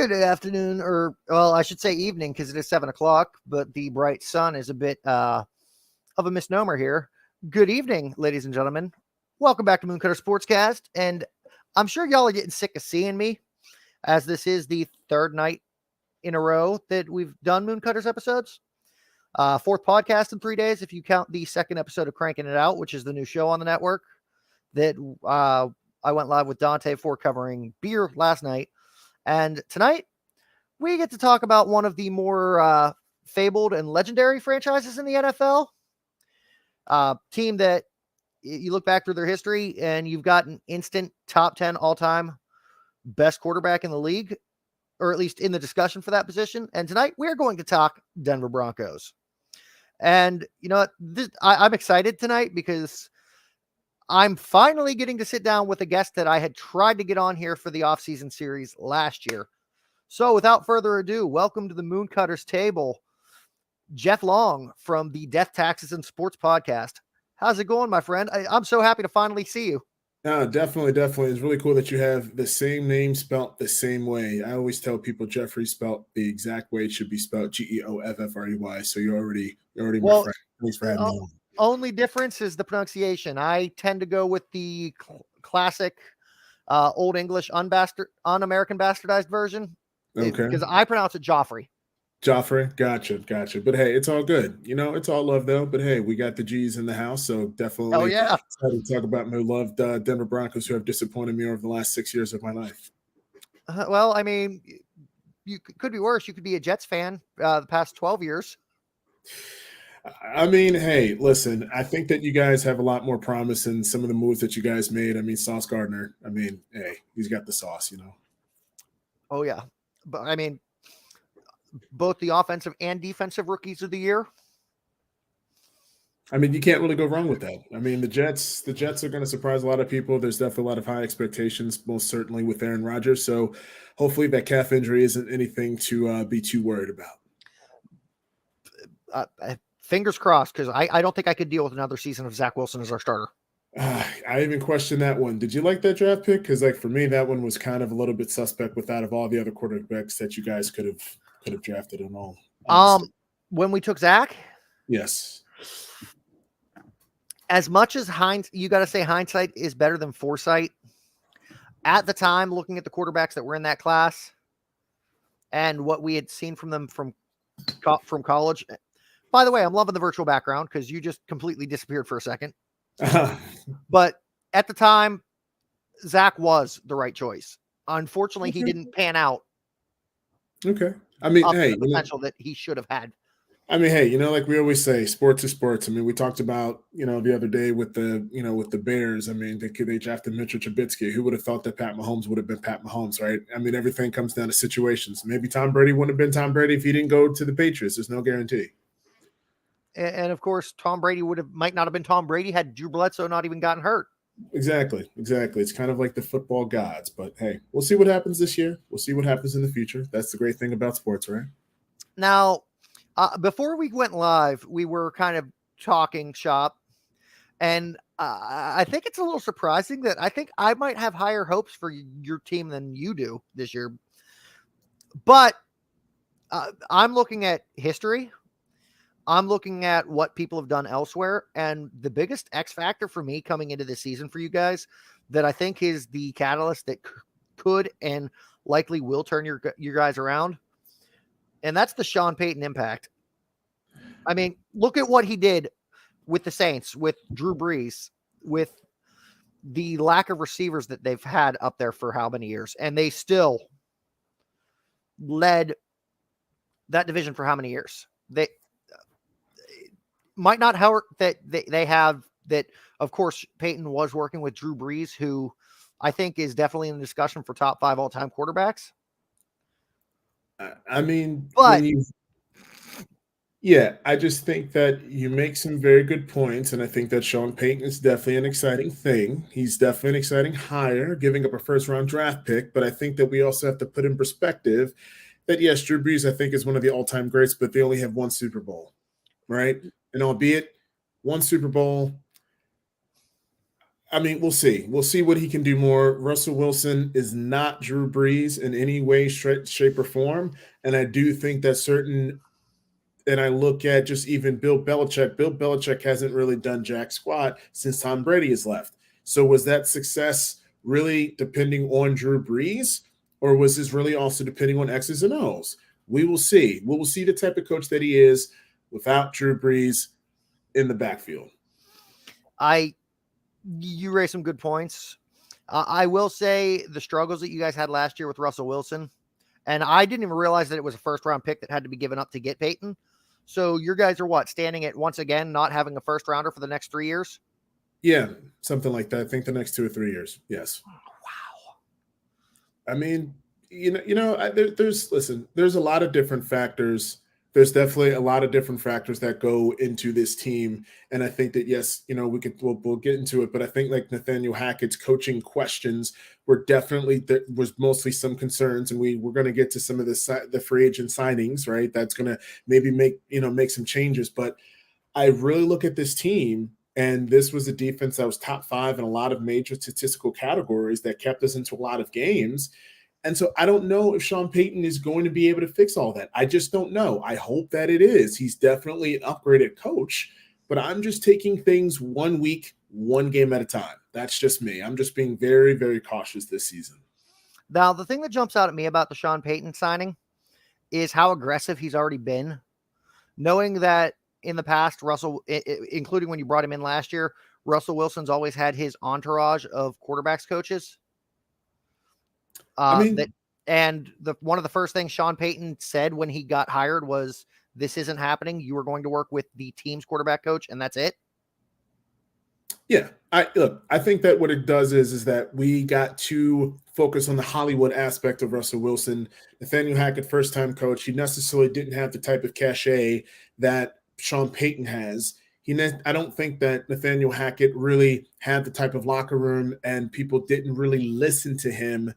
Good afternoon, or well, I should say evening because it is 7 o'clock, but the bright sun is a bit of a misnomer here. Good evening, ladies and gentlemen. Welcome back to Mooncutter Sportscast, and I'm sure y'all are getting sick of seeing me, as this is the third night in a row that we've done Mooncutters episodes. Fourth podcast in 3 days, if you count the second episode of Cranking It Out, which is the new show on the network that I went live with Dante for covering beer last night. And tonight, we get to talk about one of the more fabled and legendary franchises in the NFL. Team that you look back through their history and you've got an instant top 10 all-time best quarterback in the league, or at least in the discussion for that position. And tonight, we're going to talk Denver Broncos. And you know what? I'm excited tonight because I'm finally getting to sit down with a guest that I had tried to get on here for the offseason series last year. So without further ado, welcome to the Mooncutters table, Geoff Long from the Death, Taxes, and Sports podcast. How's it going, my friend? I'm so happy to finally see you. Definitely. It's really cool that you have the same name spelt the same way. I always tell people Geoffrey spelt the exact way it should be spelled, Geoffrey. So you're already my friend. Thanks for having me on. Only difference is the pronunciation. I tend to go with the classic Old English un-American bastardized version. Okay. Because I pronounce it Geoffrey. Geoffrey, gotcha. But hey, it's all good. You know, it's all love though. But hey, we got the G's in the house, so definitely. Oh yeah. Excited to talk about my loved Denver Broncos, who have disappointed me over the last 6 years of my life. Well, I mean, you could be worse. You could be a Jets fan the past 12 years. I mean, hey, listen, I think that you guys have a lot more promise in some of the moves that you guys made. I mean, Sauce Gardner, I mean, hey, he's got the sauce, you know. Oh, yeah. But, I mean, both the offensive and defensive rookies of the year. I mean, you can't really go wrong with that. I mean, the Jets are going to surprise a lot of people. There's definitely a lot of high expectations, most certainly with Aaron Rodgers. So hopefully that calf injury isn't anything to be too worried about. Fingers crossed, because I don't think I could deal with another season of Zach Wilson as our starter. I even questioned that one. Did you like that draft pick? Because, like, for me, that one was kind of a little bit suspect with that of all the other quarterbacks that you guys could have drafted and all. Honestly. When we took Zach? Yes. As much as you got to say hindsight is better than foresight. At the time, looking at the quarterbacks that were in that class and what we had seen from them from college. By the way, I'm loving the virtual background because you just completely disappeared for a second. But at the time, Zach was the right choice. Unfortunately, he didn't pan out. Okay. I mean, hey, the potential that he should have had. I mean, hey, like we always say, sports is sports. I mean, we talked about, the other day with the Bears. I mean, they drafted Mitchell Trubisky. Who would have thought that Pat Mahomes would have been Pat Mahomes, right? I mean, everything comes down to situations. Maybe Tom Brady wouldn't have been Tom Brady if he didn't go to the Patriots. There's no guarantee. And of course, Tom Brady might not have been Tom Brady had Drew Bledsoe not even gotten hurt. Exactly. It's kind of like the football gods. But hey, we'll see what happens this year. We'll see what happens in the future. That's the great thing about sports, right? Now, before we went live, we were kind of talking shop. And I think it's a little surprising that I think I might have higher hopes for your team than you do this year. But I'm looking at history. I'm looking at what people have done elsewhere. And the biggest X factor for me coming into this season for you guys that I think is the catalyst that could and likely will turn your guys around. And that's the Sean Payton impact. I mean, look at what he did with the Saints, with Drew Brees, with the lack of receivers that they've had up there for how many years. And they still led that division for how many years? They might not hurt that they have that. Of course, Peyton was working with Drew Brees, who I think is definitely in the discussion for top 5 all-time quarterbacks. I mean, but I just think that you make some very good points, and I think that Sean Payton is definitely an exciting thing. He's definitely an exciting hire, giving up a first-round draft pick, but I think that we also have to put in perspective that, yes, Drew Brees, I think, is one of the all-time greats, but they only have one Super Bowl, right? And albeit one Super Bowl, I mean, we'll see. We'll see what he can do more. Russell Wilson is not Drew Brees in any way, shape, or form. And I do think that and I look at just even Bill Belichick. Bill Belichick hasn't really done jack squat since Tom Brady has left. So was that success really depending on Drew Brees, or was this really also depending on X's and O's? We will see. We will see the type of coach that he is without Drew Brees in the backfield. You raised some good points. I will say the struggles that you guys had last year with Russell Wilson, and I didn't even realize that it was a first-round pick that had to be given up to get Peyton. So your guys are standing at, once again, not having a first-rounder for the next 3 years? Yeah, something like that. I think the next 2 or 3 years. Yes. Wow. I mean, there's a lot of different factors. There's definitely a lot of different factors that go into this team. And I think that, yes, we'll get into it, but I think like Nathaniel Hackett's coaching questions were definitely, there was mostly some concerns, and we're going to get to some of the free agent signings, right? That's going to maybe make some changes. But I really look at this team, and this was a defense that was top 5 in a lot of major statistical categories that kept us into a lot of games. And so I don't know if Sean Payton is going to be able to fix all that. I just don't know. I hope that it is. He's definitely an upgraded coach, but I'm just taking things 1 week, 1 game at a time. That's just me. I'm just being very, very cautious this season. Now, the thing that jumps out at me about the Sean Payton signing is how aggressive he's already been. Knowing that in the past, Russell, including when you brought him in last year, Russell Wilson's always had his entourage of quarterbacks coaches. One of the first things Sean Payton said when he got hired was, "This isn't happening. You are going to work with the team's quarterback coach, and that's it." Yeah, I think that what it does is that we got to focus on the Hollywood aspect of Russell Wilson. Nathaniel Hackett, first-time coach, he necessarily didn't have the type of cachet that Sean Payton has. I don't think that Nathaniel Hackett really had the type of locker room, and people didn't really listen to him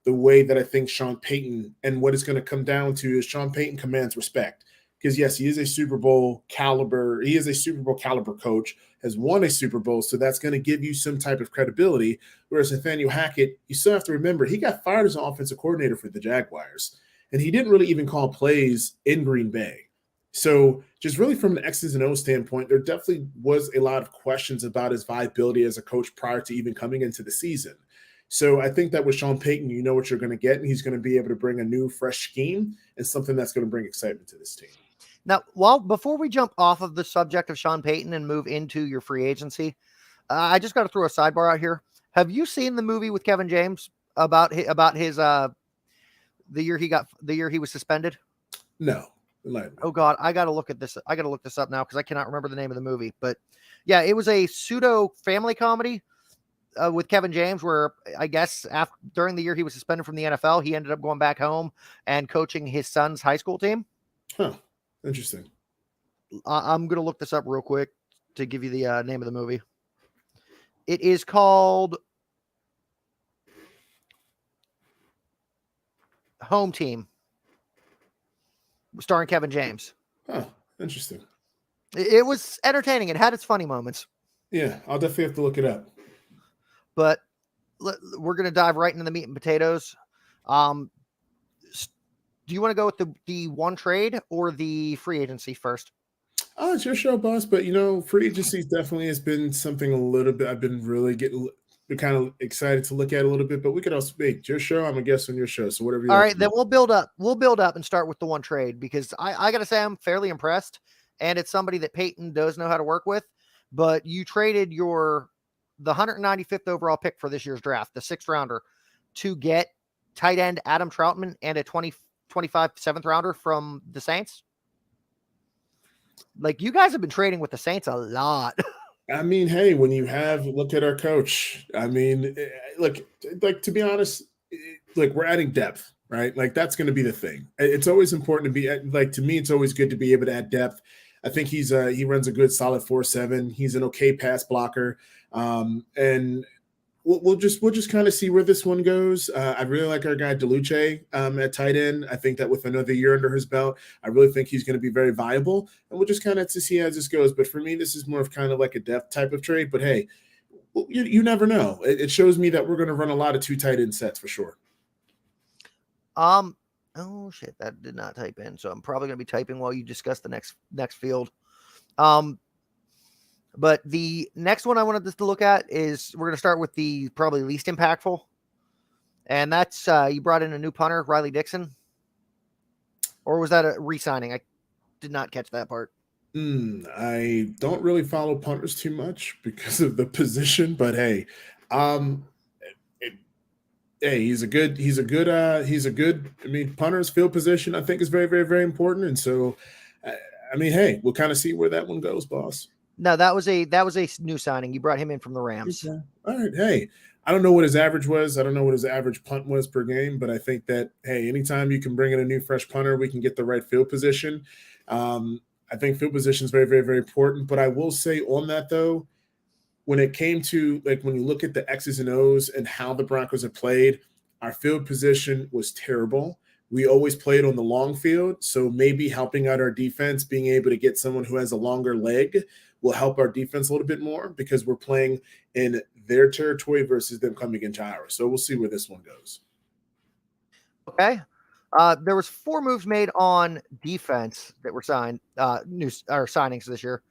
the way that I think Sean Payton, and what it's going to come down to is Sean Payton commands respect. Because yes, he is a Super Bowl caliber coach, has won a Super Bowl, so that's going to give you some type of credibility. Whereas Nathaniel Hackett, you still have to remember, he got fired as an offensive coordinator for the Jaguars, and he didn't really even call plays in Green Bay. So just really from an X's and O's standpoint, there definitely was a lot of questions about his viability as a coach prior to even coming into the season. So I think that with Sean Payton, you know what you're going to get, and he's going to be able to bring a new, fresh scheme and something that's going to bring excitement to this team. Now, before we jump off of the subject of Sean Payton and move into your free agency, I just got to throw a sidebar out here. Have you seen the movie with Kevin James about his the year he was suspended? No. Oh God, I got to look at this. I got to look this up now because I cannot remember the name of the movie. But yeah, it was a pseudo family comedy with Kevin James, where I guess during the year he was suspended from the NFL, he ended up going back home and coaching his son's high school team. Huh. Interesting. I'm going to look this up real quick to give you the name of the movie. It is called Home Team, starring Kevin James. Huh. Interesting. It was entertaining. It had its funny moments. Yeah, I'll definitely have to look it up. But we're going to dive right into the meat and potatoes. Do you want to go with the one trade or the free agency first? Oh, it's your show, boss. But, free agency definitely has been something a little bit I've been really kind of excited to look at a little bit. But we could also make your show. I'm a guest on your show. So whatever you All right, then we'll build up. We'll build up and start with the one trade because I got to say I'm fairly impressed. And it's somebody that Peyton does know how to work with. But you traded the 195th overall pick for this year's draft, the 6th rounder, to get tight end Adam Troutman and a 2025 7th rounder from the Saints. Like, you guys have been trading with the Saints a lot. I mean, hey, when you look at our coach, I mean, look, like, to be honest, like, we're adding depth, right? Like, that's going to be the thing. It's always important to be, like, to me, it's always good to be able to add depth. I think he runs a good solid 4.7. He's an okay pass blocker. And we'll just kind of see where this one goes. I really like our guy DeLuce at tight end. I think that with another year under his belt, I really think he's going to be very viable. And we'll just kind of to see how this goes. But for me, this is more of kind of like a depth type of trade. But hey, Well, you never know. It shows me that we're going to run a lot of 2 tight end sets for sure. Oh shit, that did not type in. So I'm probably going to be typing while you discuss the next field. But the next one I wanted us to look at is we're going to start with the probably least impactful. And that's you brought in a new punter, Riley Dixon. Or was that a re-signing? I did not catch that part. I don't really follow punters too much because of the position, but hey, um, hey, he's a good. I mean, punter's field position I think is very, very, very important, and so, I mean, hey, we'll kind of see where that one goes, boss. No, that was a new signing. You brought him in from the Rams. Okay. All right. Hey, I don't know what his average was. I don't know what his average punt was per game, but I think that, hey, anytime you can bring in a new fresh punter, we can get the right field position. I think field position is very, very, very important. But I will say on that, though, when it came to like when you look at the X's and O's and how the Broncos have played, our field position was terrible. We always played on the long field. So maybe helping out our defense, being able to get someone who has a longer leg will help our defense a little bit more because we're playing in their territory versus them coming into ours. So we'll see where this one goes. Okay. There was 4 moves made on defense that were signed, signings this year.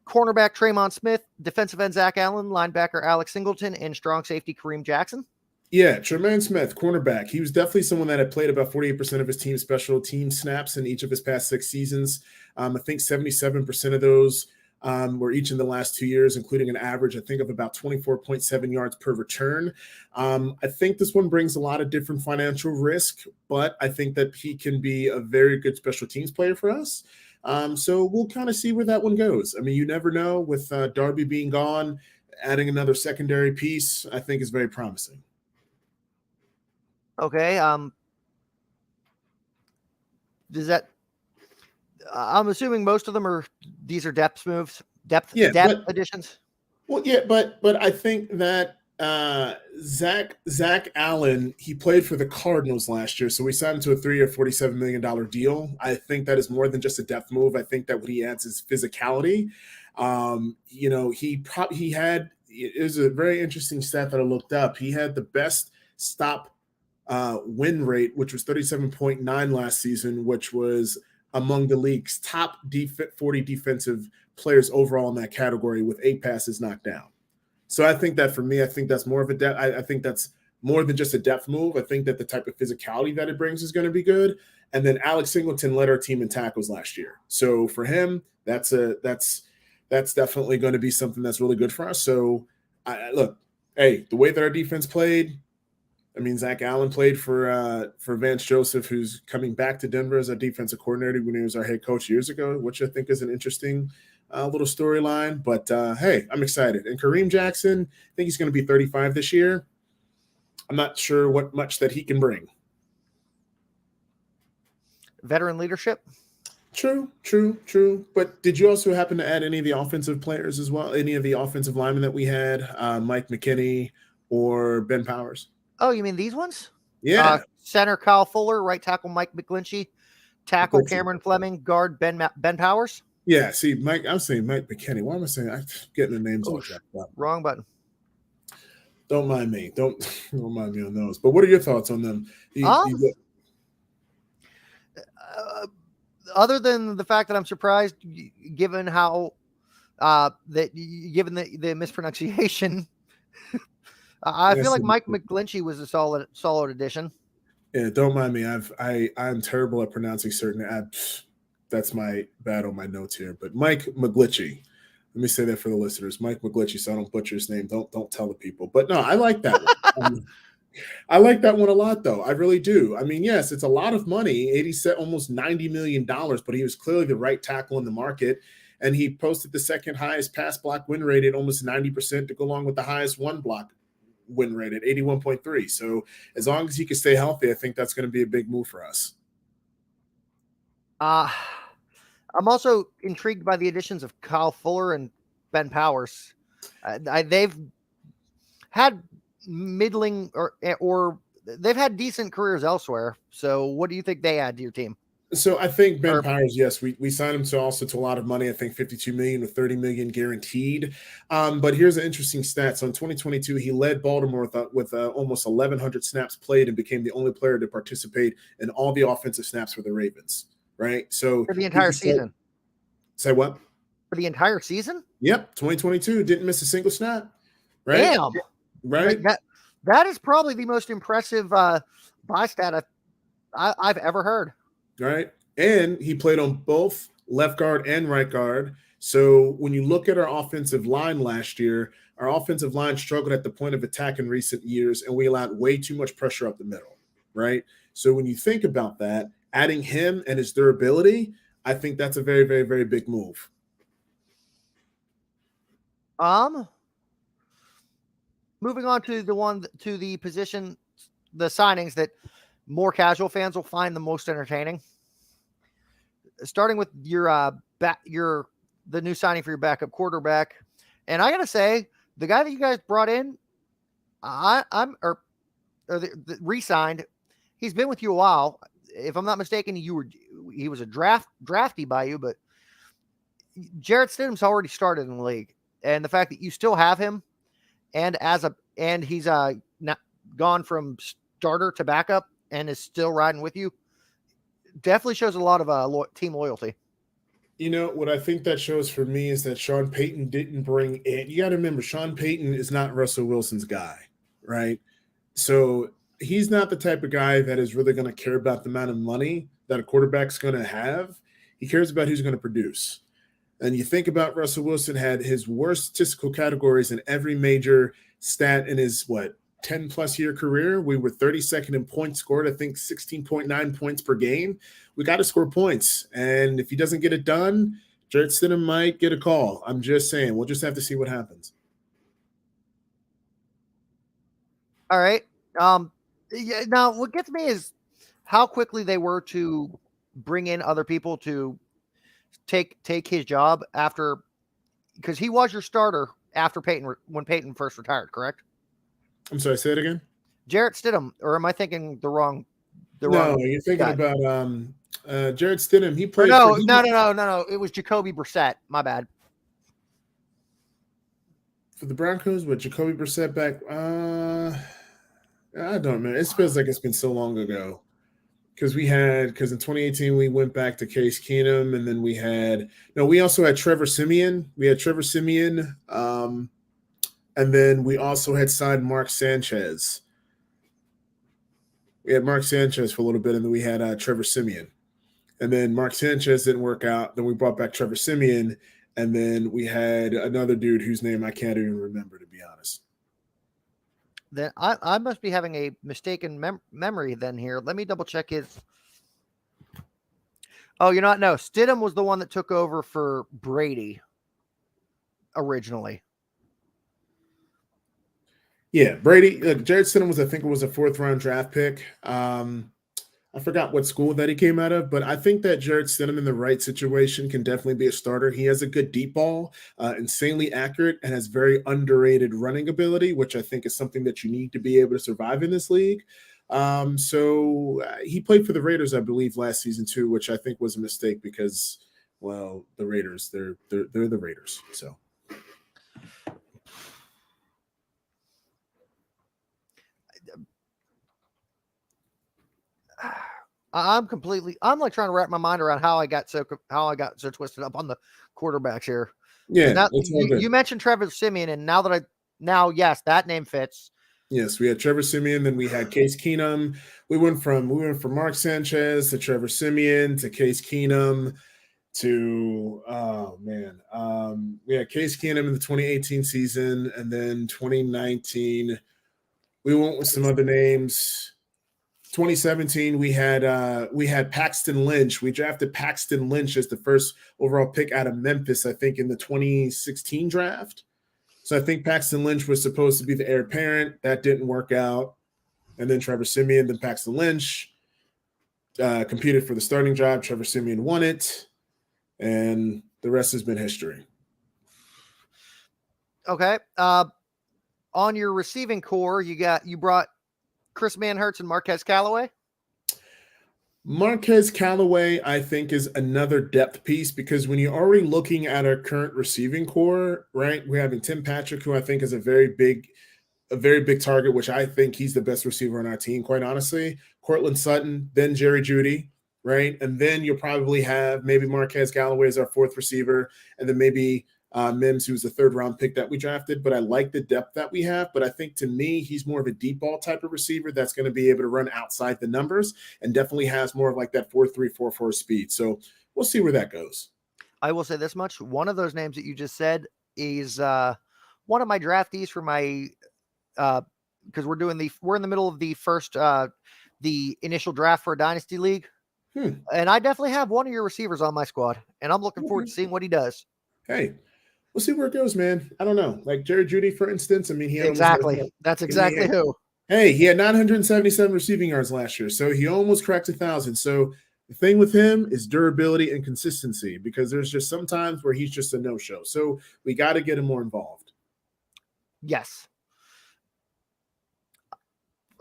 Cornerback Tremont Smith, defensive end Zach Allen, linebacker Alex Singleton, and strong safety Kareem Jackson. Yeah, Tremaine Smith, cornerback. He was definitely someone that had played about 48% of his team special team snaps in each of his past 6 seasons. I think 77% of those were each in the last 2 years, including an average, I think, of about 24.7 yards per return. I think this one brings a lot of different financial risk, but I think that he can be a very good special teams player for us. So we'll kind of see where that one goes. I mean, you never know with Darby being gone, adding another secondary piece, I think is very promising. Okay. Does that? I'm assuming most of them are depth moves, depth additions. Well, yeah, but I think that Zach Allen, he played for the Cardinals last year, so we signed him to a 3-year, $47 million deal. I think that is more than just a depth move. I think that what he adds is physicality. He had it was a very interesting stat that I looked up. He had the best stop win rate, which was 37.9 last season, which was among the league's top 40 defensive players overall in that category with 8 passes knocked down. So I think that for me, I think that's more of a depth. I think that's more than just a depth move. I think that the type of physicality that it brings is going to be good. And then Alex Singleton led our team in tackles last year. So for him, that's definitely going to be something that's really good for us. So look, hey, the way that our defense played, I mean, Zach Allen played for Vance Joseph, who's coming back to Denver as our defensive coordinator when he was our head coach years ago, which I think is an interesting little storyline. But, hey, I'm excited. And Kareem Jackson, I think he's going to be 35 this year. I'm not sure what much that he can bring. Veteran leadership? True. But did you also happen to add any of the offensive players as well? Any of the offensive linemen that we had, Mike McKinney or Ben Powers? Oh, you mean these ones? Yeah. Center Kyle Fuller, right tackle Mike McGlinchey, tackle Cameron Fleming, guard Ben Powers. Yeah, see, Mike, I'm saying Mike McKinney. Why am I saying I'm getting the names all jacked up? Wrong button. Don't mind me. Don't mind me on those. But what are your thoughts on them? Other than the fact that I'm surprised, given how given the mispronunciation. I feel like Mike McGlinchey was a solid addition. Yeah, don't mind me. I'm terrible at pronouncing certain. That's my bad on my notes here. But Mike McGlinchey. Let me say that for the listeners. Mike McGlinchey, so I don't butcher his name. Don't tell the people. But no, I like that one. I like that one a lot, though. I really do. I mean, yes, it's a lot of money, almost $90 million, but he was clearly the right tackle in the market. And he posted the second highest pass block win rate at almost 90% to go along with the highest one block win rate at 81.3. So as long as he can stay healthy, I think that's going to be a big move for us. I'm also intrigued by the additions of Kyle Fuller and Ben Powers. They've had middling or they've had decent careers elsewhere. So what do you think they add to your team? So I think Ben Or Powers, yes, we signed him to a lot of money. I think 52 million with 30 million guaranteed. But here's an interesting stat. So in 2022, he led Baltimore with almost 1,100 snaps played and became the only player to participate in all the offensive snaps for the Ravens. Right. So for the he entire can start. season. Say what? For the entire season? Yep. 2022 didn't miss a single snap. Right. Damn. Right. That is probably the most impressive buy stat I've ever heard. Right. And he played on both left guard and right guard. So when you look at our offensive line last year, our offensive line struggled at the point of attack in recent years, and we allowed way too much pressure up the middle. Right. So when you think about that, adding him and his durability, I think that's a very, very, very big move. Moving on to the position, the signings that more casual fans will find the most entertaining. Starting with your the new signing for your backup quarterback, and I gotta say, the guy that you guys brought in, re-signed. He's been with you a while. If I'm not mistaken, he was a drafty by you, but Jarrett Stidham's already started in the league, and the fact that you still have him, and he's not gone from starter to backup and is still riding with you, definitely shows a lot of team loyalty. You know, what I think that shows for me is that Sean Payton didn't bring in. You got to remember, Sean Payton is not Russell Wilson's guy, right? So he's not the type of guy that is really going to care about the amount of money that a quarterback's going to have. He cares about who's going to produce. And you think about Russell Wilson had his worst statistical categories in every major stat in his, 10 plus year career. We were 32nd in points scored, I think 16.9 points per game. We got to score points. And if he doesn't get it done, Jarrett Stidham might get a call. I'm just saying, we'll just have to see what happens. All right. Yeah, now what gets me is how quickly they were to bring in other people to take his job after, because he was your starter after when Peyton first retired, correct? I'm sorry, say it again. Jarrett Stidham, or am I thinking the wrong? No, you're thinking guy? About Jarrett Stidham. He played. No. It was Jacoby Brissett. My bad. For the Broncos, with Jacoby Brissett back. I don't know. It feels like it's been so long ago. Because in 2018 we went back to Case Keenum, and then we also had Trevor Siemian. We had Trevor Siemian, and then we also had signed Mark Sanchez. We had Mark Sanchez for a little bit, and then we had Trevor Siemian. And then Mark Sanchez didn't work out. Then we brought back Trevor Siemian, and then we had another dude whose name I can't even remember, to be honest. Then I must be having a mistaken memory then here. Let me double check his. Oh, no. Stidham was the one that took over for Brady originally. Yeah, Brady. Jarrett Stidham was, I think it was a 4th round draft pick. I forgot what school that he came out of, but I think that Jarrett Stidham in the right situation can definitely be a starter. He has a good deep ball, insanely accurate, and has very underrated running ability, which I think is something that you need to be able to survive in this league. So he played for the Raiders, I believe, last season too, which I think was a mistake because, well, the Raiders, they're the Raiders. So. I'm like trying to wrap my mind around how I got so twisted up on the quarterbacks here. Yeah, now, you mentioned Trevor Siemian, and yes, that name fits. Yes, we had Trevor Siemian, then we had Case Keenum. We went from Mark Sanchez to Trevor Siemian to Case Keenum to we had Case Keenum in the 2018 season, and then 2019 we went with some other names. 2017 we had Paxton Lynch. We drafted Paxton Lynch as the first overall pick out of Memphis, I think, in the 2016 draft. So I think Paxton Lynch was supposed to be the heir apparent. That didn't work out. And then Trevor Siemian, then Paxton Lynch competed for the starting job. Trevor Siemian won it, and the rest has been history. Okay. On your receiving core, you brought Chris Manhertz and Marquez Callaway. Marquez Callaway, I think, is another depth piece because when you're already looking at our current receiving core, right? We're having Tim Patrick, who I think is a very big target, which I think he's the best receiver on our team, quite honestly. Cortland Sutton, then Jerry Jeudy, right? And then you'll probably have maybe Marquez Galloway as our fourth receiver, and then maybe Mims, who's the third round pick that we drafted. But I like the depth that we have. But I think to me, he's more of a deep ball type of receiver that's going to be able to run outside the numbers and definitely has more of like that 4.3, 4.4 speed. So we'll see where that goes. I will say this much. One of those names that you just said is one of my draftees for my because we're in the middle of the initial draft for a dynasty league. And I definitely have one of your receivers on my squad, and I'm looking forward to seeing what he does. Hey, we'll see where it goes, man. I don't know. Like Jerry Jeudy, for instance. I mean, he had That's exactly who. Hey, he had 977 receiving yards last year, so he almost cracked 1,000. So the thing with him is durability and consistency, because there's just some times where he's just a no-show. So we got to get him more involved. Yes.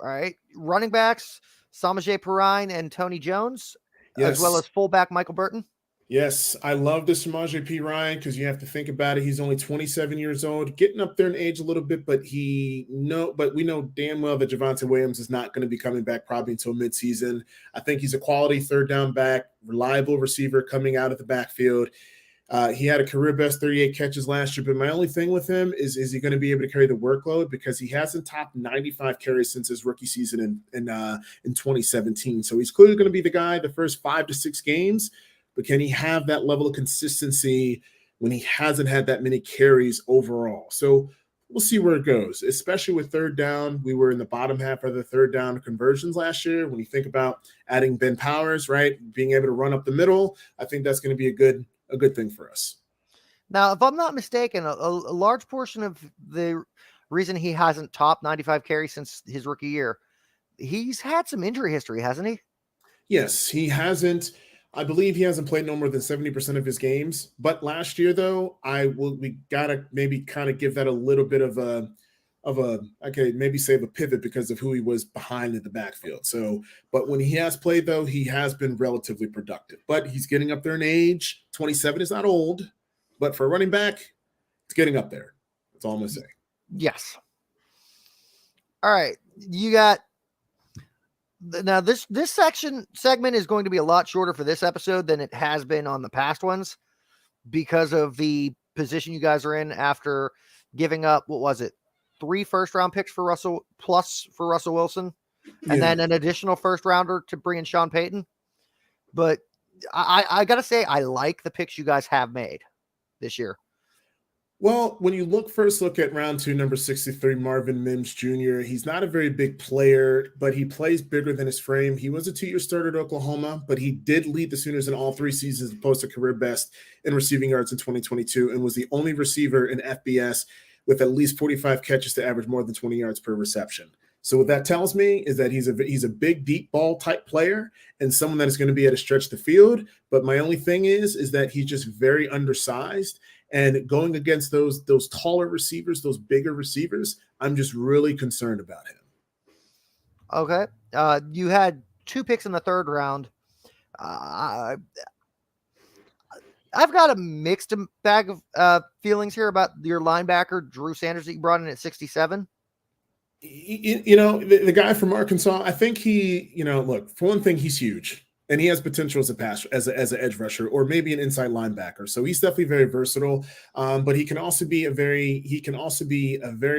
All right. Running backs, Samaje Perine and Tony Jones, as well as fullback Michael Burton. Yes, I love this Samaje Perine because you have to think about it. He's only 27 years old, getting up there in age a little bit, but we know damn well that Javonte Williams is not going to be coming back probably until midseason. I think he's a quality third down back, reliable receiver coming out of the backfield. He had a career best 38 catches last year, but my only thing with him is he going to be able to carry the workload, because he hasn't topped 95 carries since his rookie season in 2017. So he's clearly going to be the guy the first 5 to 6 games. But can he have that level of consistency when he hasn't had that many carries overall? So we'll see where it goes, especially with third down. We were in the bottom half of the third down conversions last year. When you think about adding Ben Powers, right, being able to run up the middle, I think that's going to be a good thing for us. Now, if I'm not mistaken, a large portion of the reason he hasn't topped 95 carries since his rookie year, he's had some injury history, hasn't he? Yes, he hasn't. I believe he hasn't played no more than 70% of his games. But last year, though, we gotta maybe kind of give that a little bit of a maybe save a pivot because of who he was behind in the backfield. So, but when he has played, though, he has been relatively productive. But he's getting up there in age. 27 is not old, but for a running back, it's getting up there. That's all I'm gonna say. Yes. All right, you got. Now, this segment is going to be a lot shorter for this episode than it has been on the past ones, because of the position you guys are in after giving up, 3 first-round picks for Russell Wilson, and then an additional first-rounder to bring in Sean Payton. But I got to say, I like the picks you guys have made this year. Well, when you first look at round 2, number 63, Marvin Mims Jr., he's not a very big player, but he plays bigger than his frame. He was a 2-year starter at Oklahoma, but he did lead the Sooners in all 3 seasons and post a career best in receiving yards in 2022, and was the only receiver in FBS with at least 45 catches to average more than 20 yards per reception. So what that tells me is that he's a big, deep ball type player and someone that is going to be able to stretch the field. But my only thing is that he's just very undersized. And going against those taller receivers, those bigger receivers, I'm just really concerned about him. Okay. You had 2 picks in the third round. I've got a mixed bag of feelings here about your linebacker, Drew Sanders, that you brought in at 67. The guy from Arkansas, I think look, for one thing, he's huge. And he has potential as an edge rusher, or maybe an inside linebacker. So he's definitely very versatile. But he can also be a very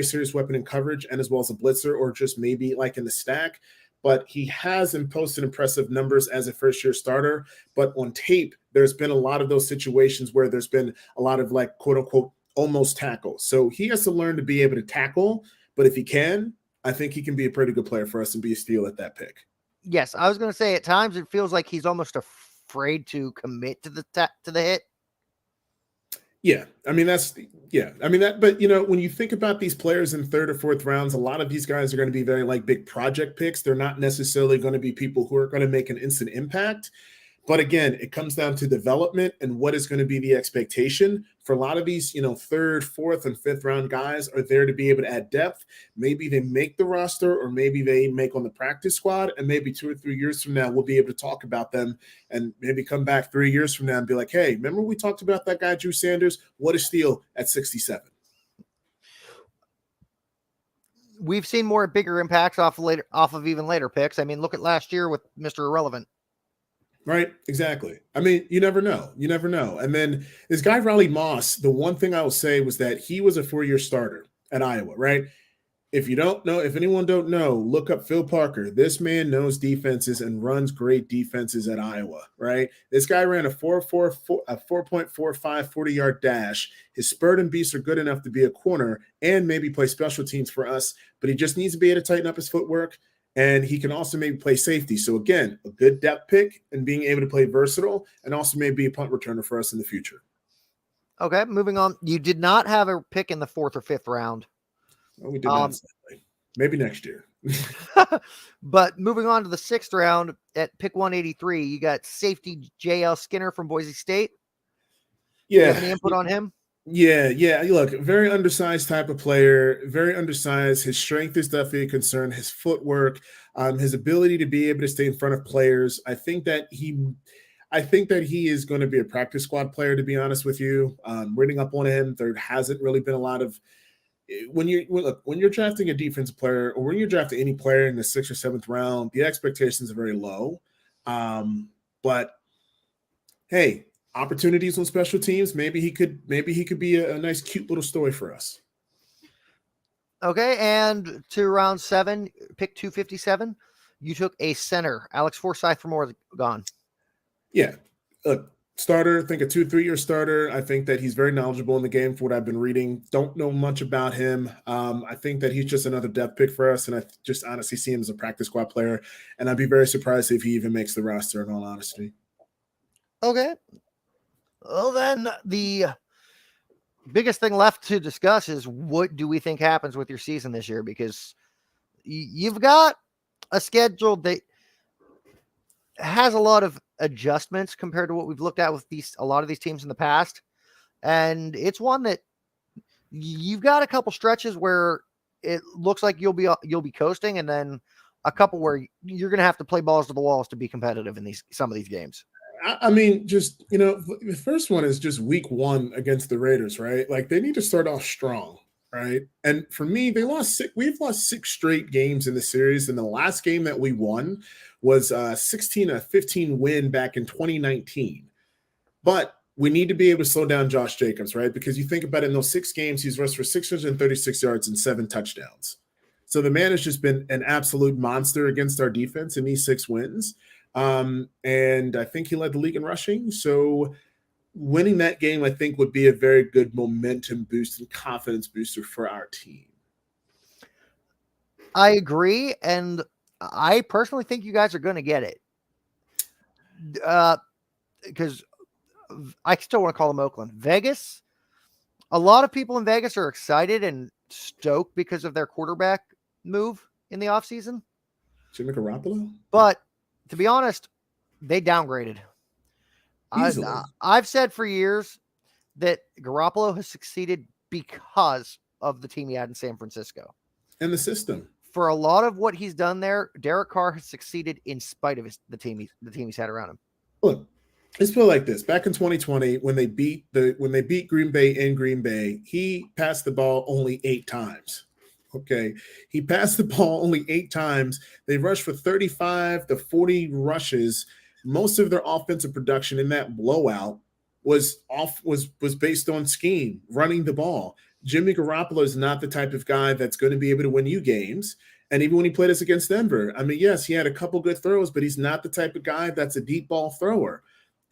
serious weapon in coverage, and as well as a blitzer, or just maybe like in the stack. But he hasn't posted impressive numbers as a first-year starter. But on tape, there's been a lot of those situations where there's been a lot of like quote unquote almost tackles. So he has to learn to be able to tackle. But if he can, I think he can be a pretty good player for us and be a steal at that pick. Yes, I was going to say at times it feels like he's almost afraid to commit to the hit. Yeah, but when you think about these players in third or fourth rounds, a lot of these guys are going to be very like big project picks. They're not necessarily going to be people who are going to make an instant impact. But again, it comes down to development and what is going to be the expectation for a lot of these, third, fourth, and fifth round guys are there to be able to add depth. Maybe they make the roster, or maybe they make on the practice squad, and maybe 2 or 3 years from now, we'll be able to talk about them and maybe come back 3 years from now and be like, hey, remember we talked about that guy, Drew Sanders? What a steal at 67. We've seen more bigger impacts off of even later picks. I mean, look at last year with Mr. Irrelevant. Right, exactly. I mean, you never know. You never know. And then this guy, Riley Moss, the one thing I will say was that he was a 4-year starter at Iowa, right? If anyone don't know, look up Phil Parker. This man knows defenses and runs great defenses at Iowa, right? This guy ran a 4.45 40-yard dash. His spurt and beast are good enough to be a corner and maybe play special teams for us, but he just needs to be able to tighten up his footwork. And he can also maybe play safety. So again, a good depth pick and being able to play versatile, and also maybe a punt returner for us in the future. Okay, moving on. You did not have a pick in the 4th or 5th round. Well, we did not. Maybe next year. But moving on to the 6th round at pick 183, you got safety J.L. Skinner from Boise State. Yeah. Do you have any input on him? Yeah. Look, very undersized type of player, very undersized. His strength is definitely a concern. His footwork, his ability to be able to stay in front of players. I think that he is going to be a practice squad player, to be honest with you. Reading up on him, there hasn't really been a lot of when you're drafting a defensive player, or when you're drafting any player in the 6th or 7th round, the expectations are very low. But hey, opportunities on special teams. Maybe he could be a nice, cute little story for us. Okay, and to round 7, pick 257, you took a center, Alex Forsyth from Oregon. Yeah, look, starter. I think a 2-3-year starter. I think that he's very knowledgeable in the game for what I've been reading. Don't know much about him. I think that he's just another depth pick for us, and I just honestly see him as a practice squad player. And I'd be very surprised if he even makes the roster, in all honesty. Okay. Well, then the biggest thing left to discuss is what do we think happens with your season this year? Because you've got a schedule that has a lot of adjustments compared to what we've looked at with a lot of these teams in the past. And it's one that you've got a couple stretches where it looks like you'll be coasting, and then a couple where you're going to have to play balls to the walls to be competitive in some of these games. I mean, just, the first one is just week 1 against the Raiders, right? Like, they need to start off strong, right? And for me, we've lost 6 straight games in the series. And the last game that we won was 16-15 win back in 2019. But we need to be able to slow down Josh Jacobs, right? Because you think about it, in those 6 games, he's rushed for 636 yards and 7 touchdowns. So the man has just been an absolute monster against our defense in these 6 wins. And I think he led the league in rushing. So winning that game, I think, would be a very good momentum boost and confidence booster for our team. I agree. And I personally think you guys are going to get it. Because I still want to call them Oakland. Vegas, a lot of people in Vegas are excited and stoked because of their quarterback move in the offseason. Jimmy Garoppolo? But to be honest, they downgraded. I've said for years that Garoppolo has succeeded because of the team he had in San Francisco. And the system. For a lot of what he's done there, Derek Carr has succeeded in spite of the team he's had around him. Look, let's put it like this. Back in 2020, when they beat Green Bay in Green Bay, he passed the ball only 8 times. Okay. He passed the ball only 8 times. They rushed for 35 to 40 rushes. Most of their offensive production in that blowout was based on scheme, running the ball. Jimmy Garoppolo is not the type of guy that's going to be able to win you games. And even when he played us against Denver, I mean, yes, he had a couple good throws, but he's not the type of guy that's a deep ball thrower.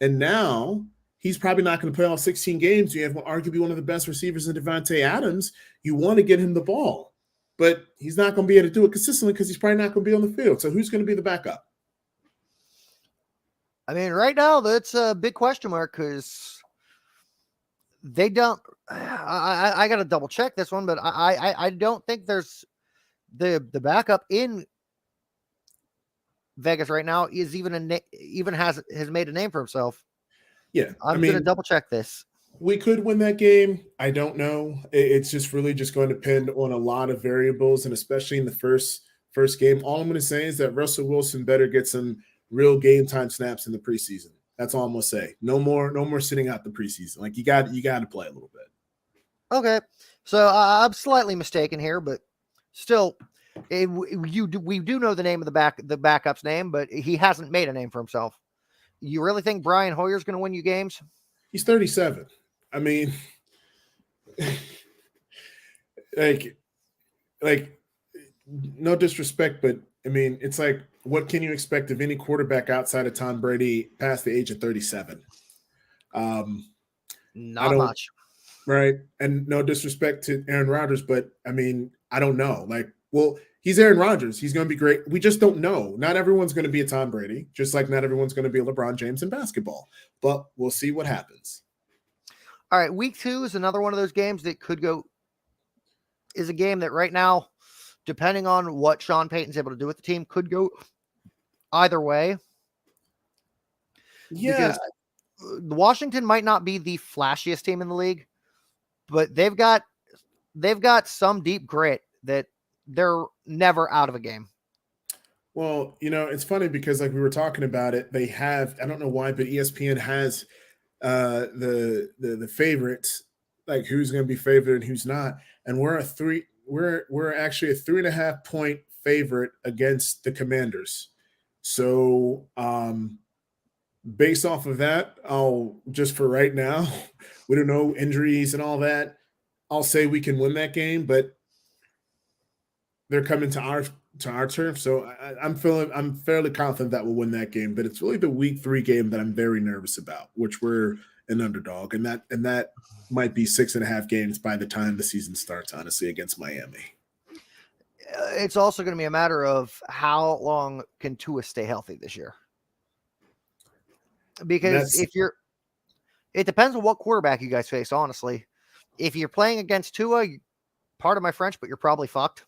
And now he's probably not going to play all 16 games. You have arguably one of the best receivers in Devontae Adams. You want to get him the ball. But he's not going to be able to do it consistently because he's probably not going to be on the field. So who's going to be the backup? I mean, right now, that's a big question mark because they don't – I got to double check this one, but I don't think there's the backup in Vegas right now is even has made a name for himself. Yeah, I'm going to double check this. We could win that game. I don't know. It's just really just going to depend on a lot of variables, and especially in the first game. All I'm going to say is that Russell Wilson better get some real game time snaps in the preseason. That's all I'm going to say. No more sitting out the preseason. Like you got to play a little bit. Okay, so I'm slightly mistaken here, but still, we do know the name of the backup's name, but he hasn't made a name for himself. You really think Brian Hoyer's going to win you games? He's 37. I mean, like, no disrespect, but I mean, it's like, what can you expect of any quarterback outside of Tom Brady past the age of 37? Not much. Right. And no disrespect to Aaron Rodgers, but I mean, I don't know. Like, well, he's Aaron Rodgers. He's going to be great. We just don't know. Not everyone's going to be a Tom Brady, just like not everyone's going to be a LeBron James in basketball. But we'll see what happens. All right, week 2 is another one of those games that is a game that right now, depending on what Sean Payton's able to do with the team, could go either way. Yeah. Because Washington might not be the flashiest team in the league, but they've got some deep grit that they're never out of a game. Well, it's funny because like we were talking about it, they have, I don't know why, but ESPN has the favorites, like who's going to be favored and who's not, and we're actually a 3.5 point favorite against the Commanders. So based off of that, I'll just for right now, we don't know injuries and all that, I'll say we can win that game, but they're coming to our turf, so I'm fairly confident that we'll win that game. But it's really the week 3 game that I'm very nervous about, which we're an underdog, and that might be 6.5 games by the time the season starts. Honestly, against Miami, it's also going to be a matter of how long can Tua stay healthy this year, because it depends on what quarterback you guys face. Honestly, if you're playing against Tua, pardon my French, but you're probably fucked.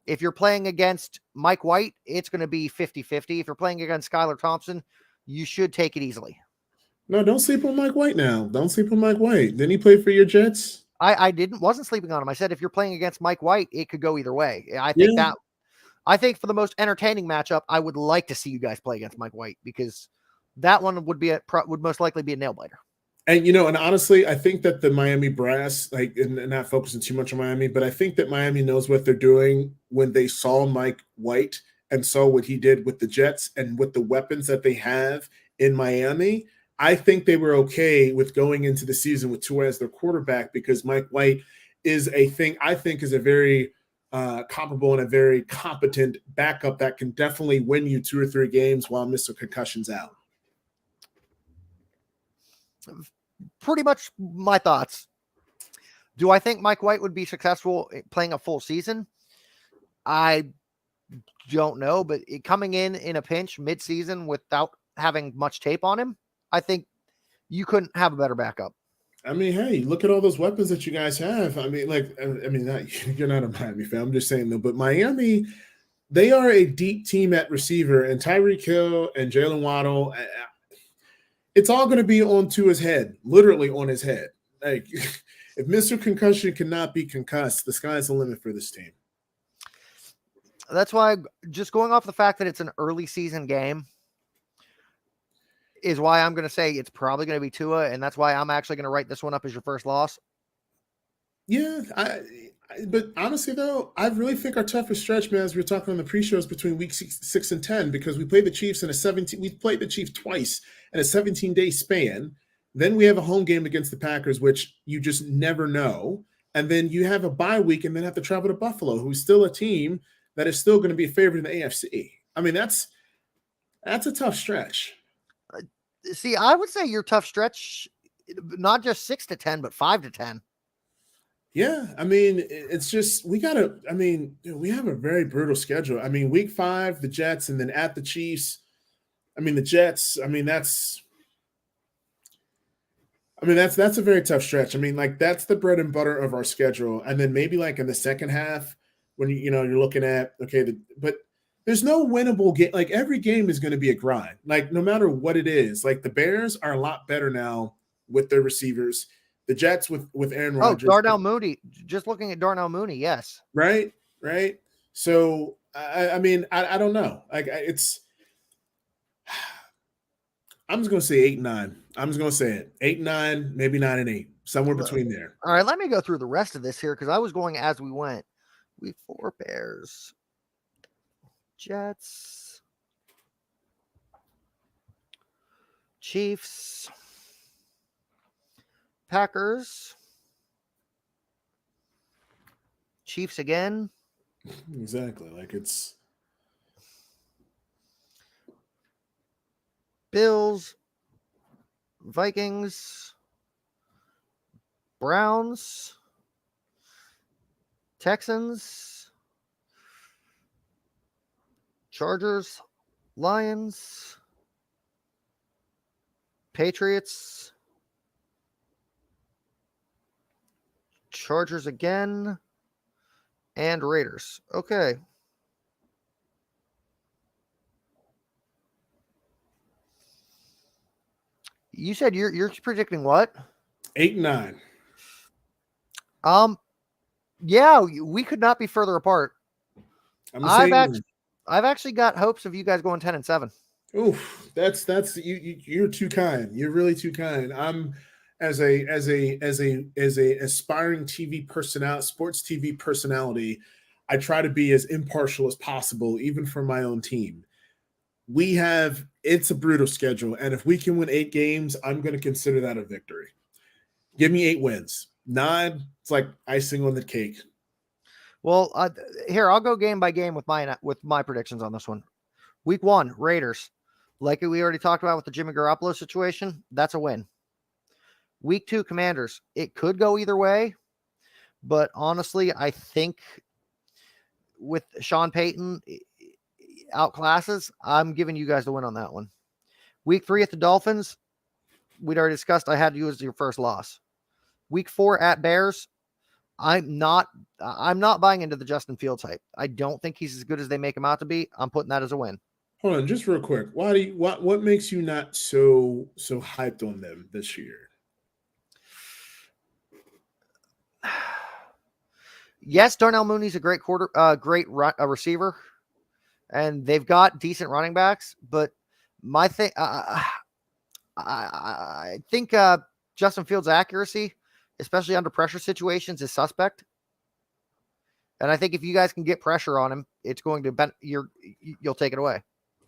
If you're playing against Mike White, it's going to be 50-50. If you're playing against Skylar Thompson, you should take it easily. No, don't sleep on Mike White now. Don't sleep on Mike White. Didn't he play for your Jets? I wasn't sleeping on him. I said if you're playing against Mike White, it could go either way. I think for the most entertaining matchup, I would like to see you guys play against Mike White, because that one would most likely be a nail biter. And and honestly, I think that the Miami brass, like, and not focusing too much on Miami, but I think that Miami knows what they're doing when they saw Mike White and saw what he did with the Jets and with the weapons that they have in Miami. I think they were okay with going into the season with Tua as their quarterback, because Mike White is a very comparable and a very competent backup that can definitely win you 2 or 3 games while Mr. Concussion's out. Pretty much my thoughts. Do I think Mike White would be successful playing a full season? I don't know, but coming in a pinch mid-season without having much tape on him, I think you couldn't have a better backup. I mean, hey, look at all those weapons that you guys have. I mean, you're not a Miami fan. I'm just saying, though. But Miami, they are a deep team at receiver, and Tyreek Hill and Jalen Waddle. It's all going to be on Tua's head, literally on his head. Like, if Mr. Concussion cannot be concussed, the sky's the limit for this team. That's why, just going off the fact that it's an early season game, is why I'm going to say it's probably going to be Tua, and that's why I'm actually going to write this one up as your first loss. Yeah, but honestly, though, I really think our toughest stretch, man, as we were talking on the pre-shows, between week 6 and 10, because we played the Chiefs we played the Chiefs twice in a 17-day span. Then we have a home game against the Packers, which you just never know. And then you have a bye week and then have to travel to Buffalo, who's still a team that is still going to be a favorite in the AFC. I mean, that's a tough stretch. See, I would say your tough stretch, not just 6 to 10, but 5 to 10. Yeah, I mean, it's just we have a very brutal schedule. I mean, week 5, the Jets, and then at the Chiefs. I mean, the Jets, that's a very tough stretch. I mean, like, that's the bread and butter of our schedule. And then maybe like in the second half when you're looking at, okay, but there's no winnable game. Like every game is going to be a grind. Like no matter what it is. Like the Bears are a lot better now with their receivers. The Jets with Aaron Oh, Rodgers. Darnell Mooney. Just looking at Darnell Mooney, yes. Right. So I mean, I don't know. Like it's. I'm just gonna say 8-9. I'm just gonna say it 8-9, maybe 9-8, somewhere between there. All right, let me go through the rest of this here because I was going as we went. Week 4 Bears, Jets, Chiefs, Packers, Chiefs again. Exactly. Like it's Bills, Vikings, Browns, Texans, Chargers, Lions, Patriots, Chargers again, and Raiders. Okay. You said you're predicting what? 8-9. Yeah, we could not be further apart. I've actually got hopes of you guys going 10-7. Oof, that's you're too kind. You're really too kind. I'm as a aspiring TV personality, sports TV personality, I try to be as impartial as possible, even for my own team. It's a brutal schedule, and if we can win 8 games, I'm going to consider that a victory. Give me 8 wins. 9, it's like icing on the cake. Well, here I'll go game by game with my predictions on this one. Week 1, Raiders. Like we already talked about with the Jimmy Garoppolo situation, that's a win. Week 2, Commanders. It could go either way, but honestly, I think with Sean Payton outclasses, I'm giving you guys the win on that one. Week 3 at the Dolphins. We'd already discussed. I had you as your first loss. Week 4 at Bears. I'm not buying into the Justin Fields hype. I don't think he's as good as they make him out to be. I'm putting that as a win. Hold on, just real quick. What makes you not so hyped on them this year? Yes, Darnell Mooney's a great receiver, and they've got decent running backs. But my thing, I think Justin Fields' accuracy, especially under pressure situations, is suspect. And I think if you guys can get pressure on him, it's going to you'll take it away.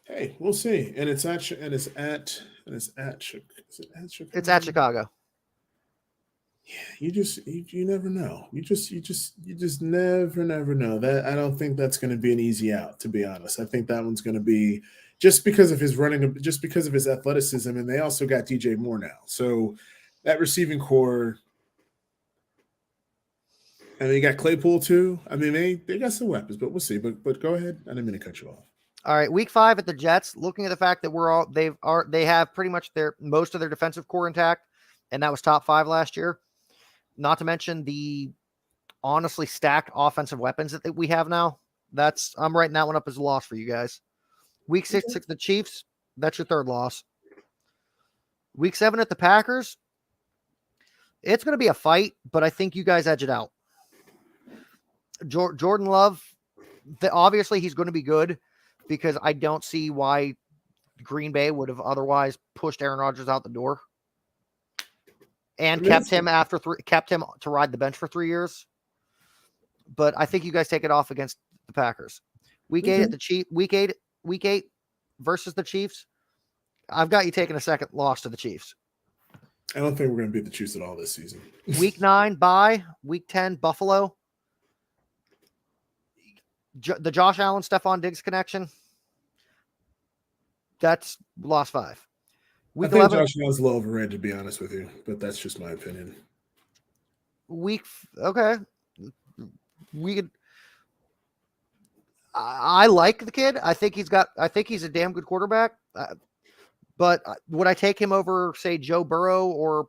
Hey, we'll see. And it's at Chicago. It's at Chicago. Yeah, you never know. You just never know. That I don't think that's going to be an easy out, to be honest. I think that one's going to be just because of his running, just because of his athleticism, and they also got DJ Moore now. So that receiving core, and they got Claypool too. I mean, they got some weapons, but we'll see. But go ahead. I didn't mean to cut you off. All right, week 5 at the Jets. Looking at the fact that they have pretty much most of their defensive core intact, and that was top 5 last year. Not to mention the honestly stacked offensive weapons that we have now. I'm writing that one up as a loss for you guys. Week 6 at the Chiefs. That's your 3rd loss. Week 7 at the Packers. It's going to be a fight, but I think you guys edge it out. Jordan Love, obviously he's going to be good because I don't see why Green Bay would have otherwise pushed Aaron Rodgers out the door and kept him to ride the bench for 3 years. But I think you guys take it off against the Packers. Week 8 at the Chiefs. Week 8 versus the Chiefs. I've got you taking a second loss to the Chiefs. I don't think we're going to beat the Chiefs at all this season. Week 9 bye. Week 10 Buffalo. The Josh Allen, Stephon Diggs connection. That's loss 5. I think Josh Allen's a little overrated, to be honest with you, but that's just my opinion. Okay. I like the kid. I think he's a damn good quarterback. But would I take him over, say, Joe Burrow or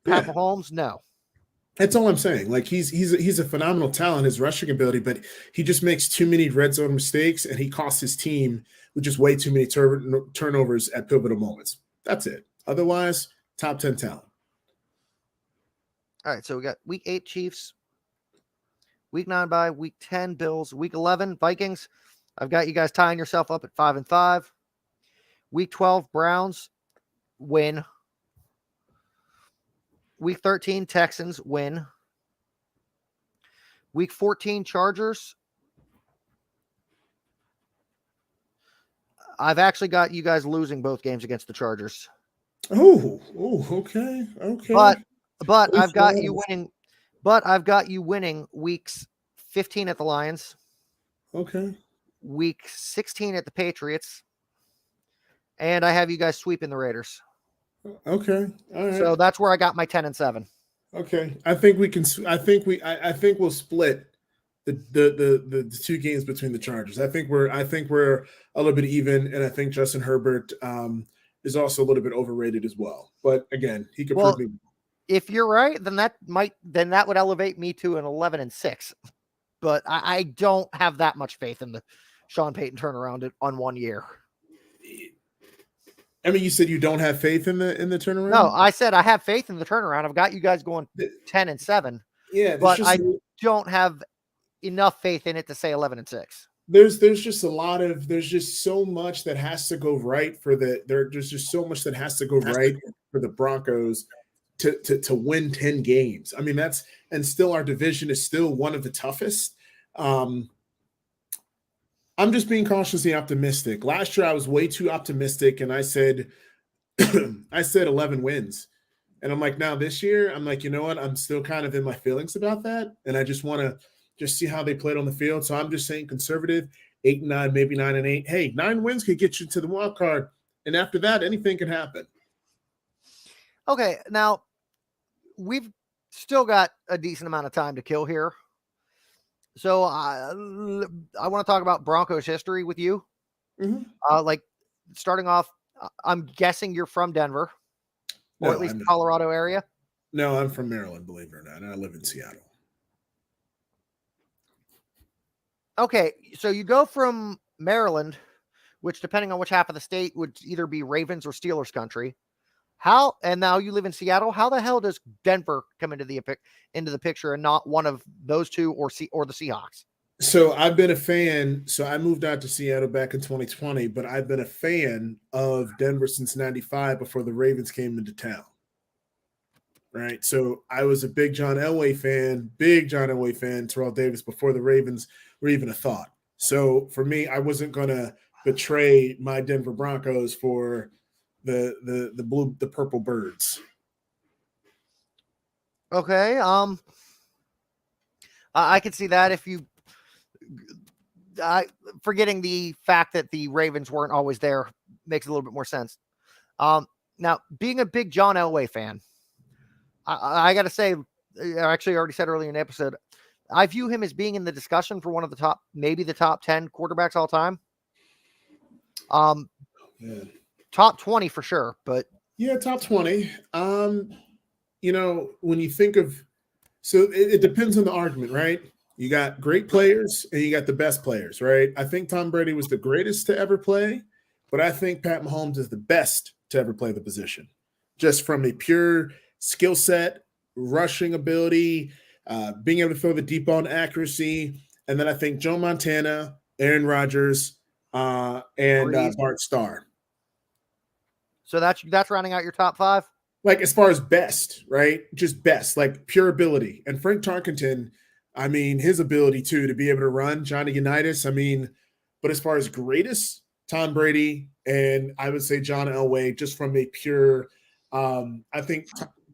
Pat Mahomes? No. That's all I'm saying. Like he's a phenomenal talent, his rushing ability, but he just makes too many red zone mistakes, and he costs his team with just way too many turnovers at pivotal moments. That's it. Otherwise, top 10 talent. All right, so we got week 8 Chiefs, week 9 bye, week 10 Bills, week 11 Vikings. I've got you guys tying yourself up at 5-5. Week 12 Browns win. Week 13 Texans win. Week 14 Chargers. I've actually got you guys losing both games against the Chargers. Oh, okay. But I've got you winning. But I've got you winning weeks 15 at the Lions. Okay. Week 16 at the Patriots. And I have you guys sweeping the Raiders. Okay. All right. So that's where I got my 10-7. Okay. I think we can. I think we'll split the two games between the Chargers. I think we're a little bit even, and I think Justin Herbert is also a little bit overrated as well. But again, he could prove me. If you're right, then that would elevate me to an 11-6. But I don't have that much faith in the Sean Payton turnaround on 1 year. I mean, you said you don't have faith in the turnaround? No, I said I have faith in the turnaround. I've got you guys going 10-7. Yeah, but I don't have enough faith in it to say 11-6. There's just there's just so much that has to go right for there's just so much that has to go right for the Broncos to win 10 games. I mean, and still our division is still one of the toughest. I'm just being cautiously optimistic. Last year I was way too optimistic, and I said 11 wins. And I'm like, now this year, I'm like, you know what? I'm still kind of in my feelings about that. And I just want to just see how they played on the field. So I'm just saying conservative, 8-9, maybe 9-8. Hey, 9 wins could get you to the wild card. And after that, anything can happen. Okay, now we've still got a decent amount of time to kill here. So I want to talk about Broncos history with you. Mm-hmm. Like starting off, I'm guessing you're from Denver, or at least Colorado area. No, I'm from Maryland, believe it or not, and I live in Seattle. Okay, so you go from Maryland, which depending on which half of the state would either be Ravens or Steelers country. And now you live in Seattle. How the hell does Denver come into the picture and not one of those two or the Seahawks? So I've been a fan. So I moved out to Seattle back in 2020, but I've been a fan of Denver since '95 before the Ravens came into town. Right. So I was a big John Elway fan, Terrell Davis, before the Ravens were even a thought. So for me, I wasn't going to betray my Denver Broncos for the purple birds. Okay. I could see that if you forgetting the fact that the Ravens weren't always there makes a little bit more sense. Now being a big John Elway fan, I got to say, I actually already said earlier in the episode, I view him as being in the discussion for one of the top, maybe the top 10 quarterbacks all time. Top 20 for sure, but yeah, top 20. You know, when you think of, so it depends on the argument, right? You got great players and you got the best players, right? I think Tom Brady was the greatest to ever play, but I think Pat Mahomes is the best to ever play the position, just from a pure skill set, rushing ability, being able to throw the deep ball and accuracy. And then I think Joe Montana, Aaron Rodgers, and Bart Starr. So that's rounding out your top 5? Like as far as best, right? Just best, like pure ability. And Frank Tarkenton, I mean, his ability too, to be able to run, Johnny Unitas, I mean, but as far as greatest, Tom Brady, and I would say John Elway, just from a pure, I think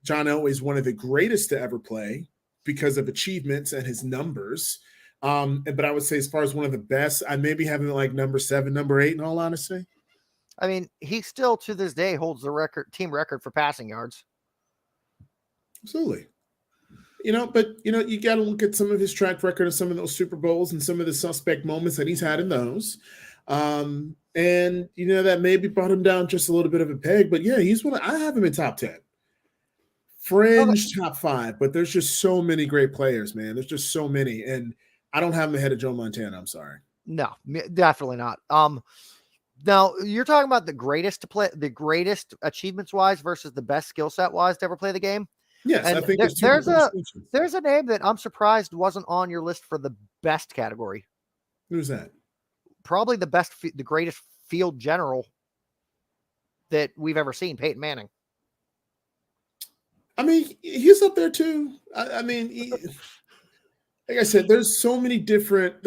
John Elway is one of the greatest to ever play because of achievements and his numbers. But I would say as far as one of the best, I maybe have him like number 7, number 8, in all honesty. I mean, he still to this day holds the team record for passing yards. Absolutely. You know, but you got to look at some of his track record of some of those Super Bowls and some of the suspect moments that he's had in those. And that maybe brought him down just a little bit of a peg, but yeah, he's I have him in top 10. fringe top 5, but there's just so many great players, man. There's just so many, and I don't have him ahead of Joe Montana. I'm sorry. No, definitely not. Now you're talking about the greatest achievements wise versus the best skill set wise to ever play the game. Yes, And I think there's a name that I'm surprised wasn't on your list for the best category. Who's that? Probably the greatest field general that we've ever seen, Peyton Manning. I mean, he's up there too. I mean, like I said, there's so many different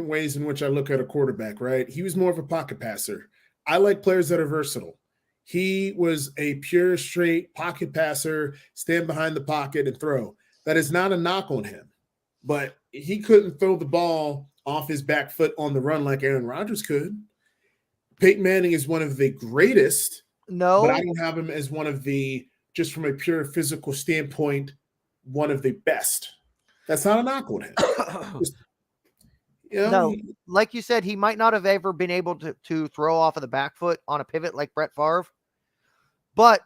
ways in which I look at a quarterback, right? He was more of a pocket passer. I like players that are versatile. He was a pure, straight pocket passer, stand behind the pocket and throw. That is not a knock on him, but he couldn't throw the ball off his back foot on the run like Aaron Rodgers could. Peyton Manning is one of the greatest, but I don't have him as one of the, just from a pure physical standpoint, one of the best. That's not a knock on him. No, like you said, he might not have ever been able to throw off of the back foot on a pivot like Brett Favre, but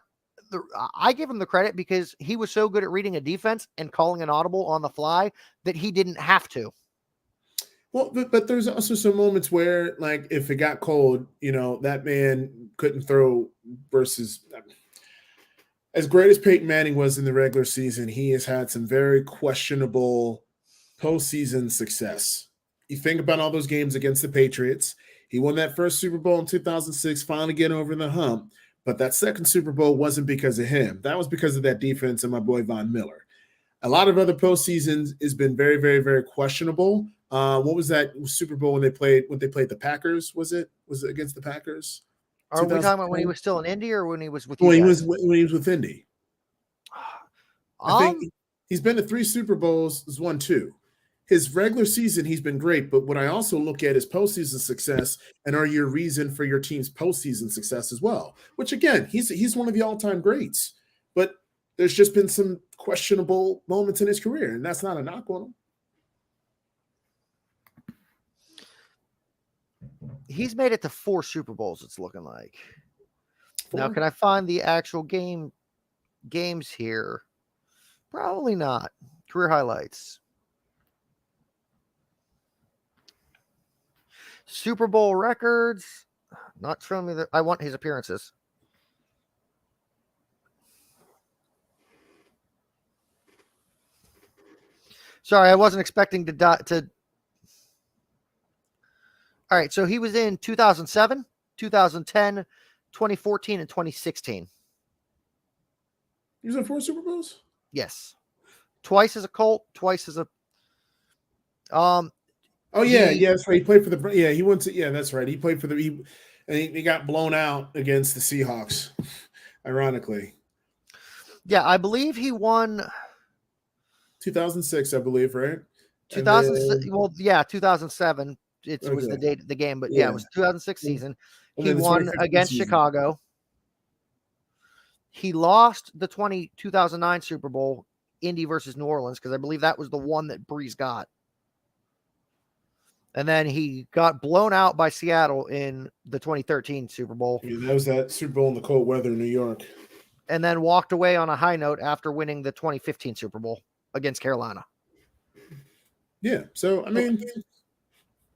I give him the credit because he was so good at reading a defense and calling an audible on the fly that he didn't have to. Well, but there's also some moments where, like, if it got cold, that man couldn't throw versus as great as Peyton Manning was in the regular season, he has had some very questionable postseason success. You think about all those games against the Patriots. He won that first Super Bowl in 2006, finally getting over the hump. But that second Super Bowl wasn't because of him. That was because of that defense and my boy Von Miller. A lot of other postseasons has been very, very, very questionable. What was that Super Bowl when they played the Packers? Was it against the Packers? Are we talking about when he was still in Indy or when he was with you guys? When he was with Indy. I think he's been to 3 Super Bowls, has won 2. His regular season, he's been great, but what I also look at is postseason success, and are you a reason for your team's postseason success as well? Which again, he's one of the all-time greats, but there's just been some questionable moments in his career, and that's not a knock on him. He's made it to 4 Super Bowls, it's looking like. 4? Now, can I find the actual games here? Probably not. Career highlights. Super Bowl records. Not showing me that. I want his appearances. Sorry, I wasn't expecting to. All right, so he was in 2007, 2010, 2014, and 2016. He was in 4 Super Bowls? Yes. Twice as a Colt, twice as a Oh yeah, that's right. He played for the he went to that's right. He played for and he got blown out against the Seahawks, ironically. Yeah, I believe he won 2006, I believe, right? 2006. Well, yeah, 2007. It was the date of the game, but yeah, it was 2006 season. He won against season. Chicago. He lost the 2009 Super Bowl, Indy versus New Orleans, because I believe that was the one that Breeze got. And then he got blown out by Seattle in the 2013 Super Bowl. Yeah, that was that Super Bowl in the cold weather in New York. And then walked away on a high note after winning the 2015 Super Bowl against Carolina. Yeah, so, I mean,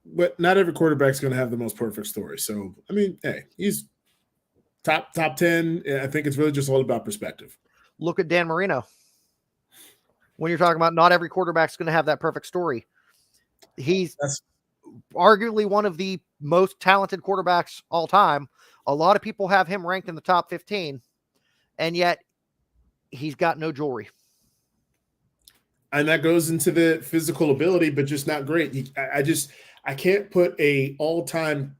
but not every quarterback's going to have the most perfect story. So, I mean, hey, he's top 10. I think it's really just all about perspective. Look at Dan Marino. When you're talking about not every quarterback's going to have that perfect story. That's arguably one of the most talented quarterbacks all time. A lot of people have him ranked in the top 15, and yet he's got no jewelry. And that goes into the physical ability, but just not great. I can't put a all-time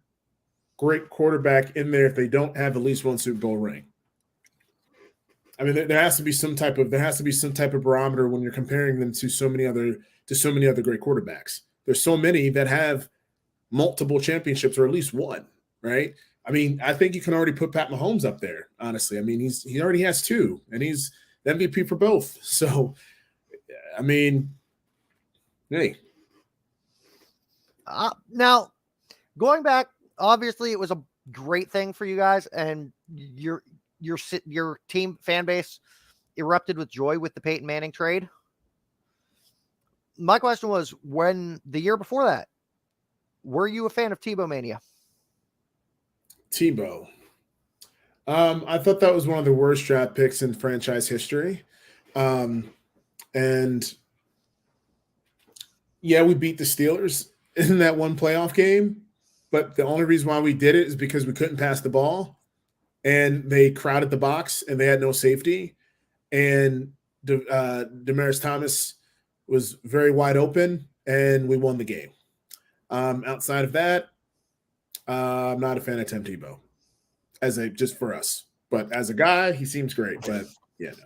great quarterback in there if they don't have at least 1 Super Bowl ring. I mean, there has to be some type of barometer when you're comparing them to so many other great quarterbacks. There's so many that have multiple championships or at least one, right? I mean, I think you can already put Pat Mahomes up there, honestly. I mean, he already has 2, and he's the MVP for both. So, I mean, hey. Now, going back, obviously it was a great thing for you guys, and your team fan base erupted with joy with the Peyton Manning trade. My question was, when the year before that, were you a fan of Tebow Mania? Tebow. I thought that was one of the worst draft picks in franchise history. And yeah, we beat the Steelers in that one playoff game, but the only reason why we did it is because we couldn't pass the ball and they crowded the box and they had no safety. And Demaryius Thomas was very wide open and we won the game. Outside of that, I'm not a fan of Tim Tebow just for us, but as a guy, he seems great, but yeah, no.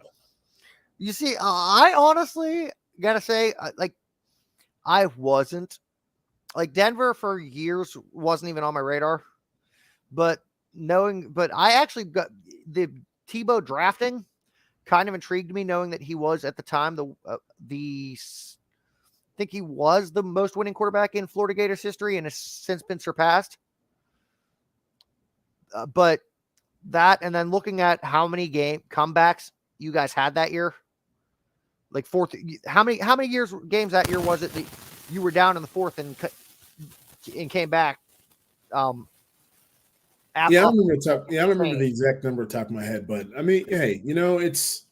You see, I honestly gotta say, I wasn't Denver for years wasn't even on my radar, but I actually got the Tebow drafting kind of intrigued me, knowing that he was at the time I think he was the most winning quarterback in Florida Gators history and has since been surpassed. But that, and then looking at how many comebacks you guys had that year, how many games that year was it that you were down in the fourth and came back? I don't remember the exact number top of my head, but I mean, hey, it's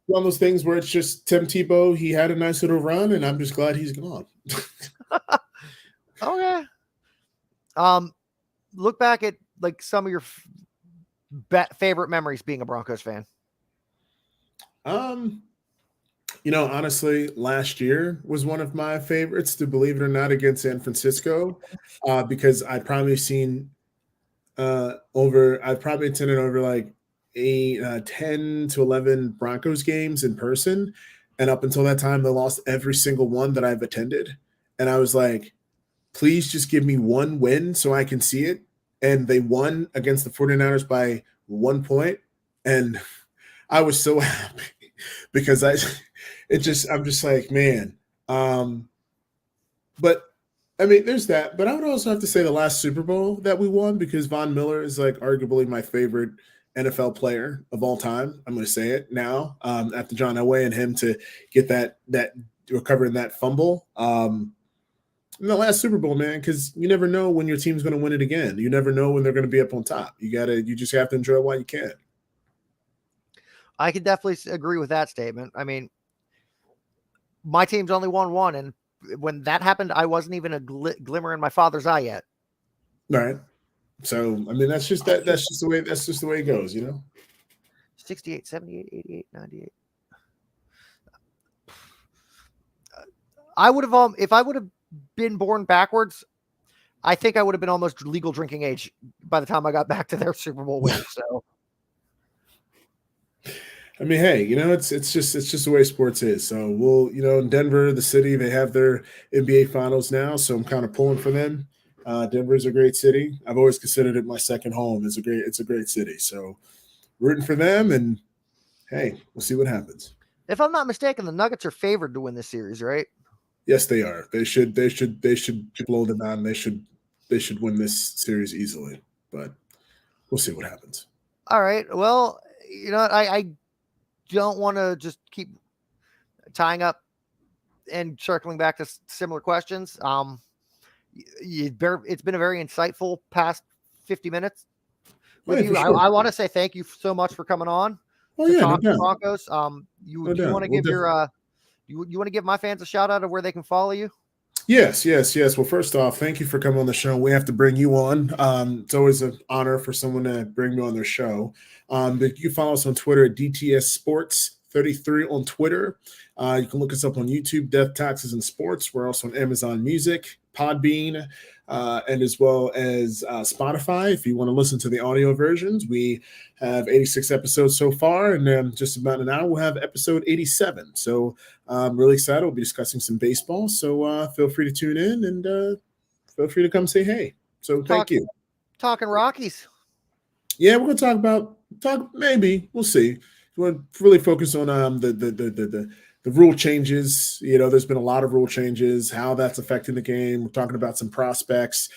one of those things where it's just Tim Tebow. He had a nice little run, and I'm just glad he's gone. Okay. Look back at some of your favorite memories being a Broncos fan. Honestly, last year was one of my favorites, to believe it or not, against San Francisco, because I'd probably attended over like 10 to 11 Broncos games in person. And up until that time, they lost every single one that I've attended. And I was like, please just give me one win so I can see it. And they won against the 49ers by 1 point. And I was so happy because I'm just like, man. But I mean, there's that. But I would also have to say the last Super Bowl that we won, because Von Miller is arguably my favorite NFL player of all time. I'm going to say it now, after John Elway and him to get that recovering that fumble. In the last Super Bowl, man, because you never know when your team's going to win it again. You never know when they're going to be up on top. You just have to enjoy it while you can. I could definitely agree with that statement. I mean, my team's only won one, and when that happened, I wasn't even a glimmer in my father's eye yet. Right. So, I mean, that's just the way it goes, 68, 78, 88, 98. I would have, if I would have been born backwards, I think I would have been almost legal drinking age by the time I got back to their Super Bowl win. So, I mean, hey, it's just the way sports is. So we'll, in Denver, the city, they have their NBA finals now. So I'm kind of pulling for them. Denver is a great city. I've always considered it my second home. It's a great city. So rooting for them, and hey, we'll see what happens. If I'm not mistaken, the Nuggets are favored to win this series, right? Yes, they are. They should blow them out, and they should win this series easily. But we'll see what happens. All right. Well, I don't want to just keep tying up and circling back to similar questions. It's been a very insightful past 50 minutes with you. Sure. I want to say thank you so much for coming on to talk to Broncos. You want to give you want to give my fans a shout out of where they can follow you? Yes. Well, first off, thank you for coming on the show. We have to bring you on. It's always an honor for someone to bring me on their show. But you can follow us on Twitter at DTS Sports 33 on Twitter. You can look us up on YouTube, Death, Taxes, and Sports. We're also on Amazon Music, Podbean, and as well as Spotify. If you want to listen to the audio versions, we have 86 episodes so far, and just about an hour we'll have episode 87. So I'm really excited. We'll be discussing some baseball. So feel free to tune in and feel free to come say hey. So thank you. Talking Rockies. Yeah, we're going to talk. Maybe we'll see. We want to really focus on the rule changes. There's been a lot of rule changes, how that's affecting the game. We're talking about some prospects.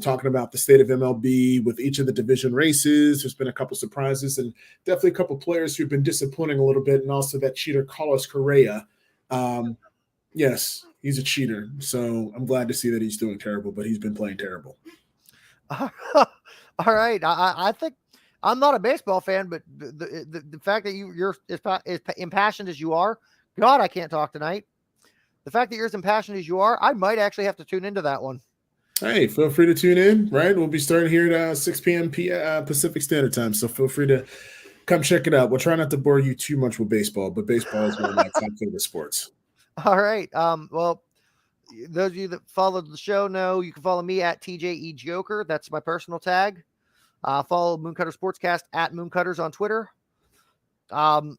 talking about the state of MLB with each of the division races. There's been a couple surprises and definitely a couple players who've been disappointing a little bit, and also that cheater Carlos Correa. Yes, he's a cheater. So I'm glad to see that he's doing terrible, but he's been playing terrible. All right. I think I'm not a baseball fan, but the fact that you're as impassioned as you are, God, I can't talk tonight. The fact that you're as impassioned as you are, I might actually have to tune into that one. Hey, feel free to tune in, right? We'll be starting here at 6 p.m. Pacific Standard Time, so feel free to come check it out. We'll try not to bore you too much with baseball, but baseball is one of my top favorite sports. All right. Well, those of you that followed the show know you can follow me at TJE Joker. That's my personal tag. Follow Mooncutter Sportscast at Mooncutters on Twitter. The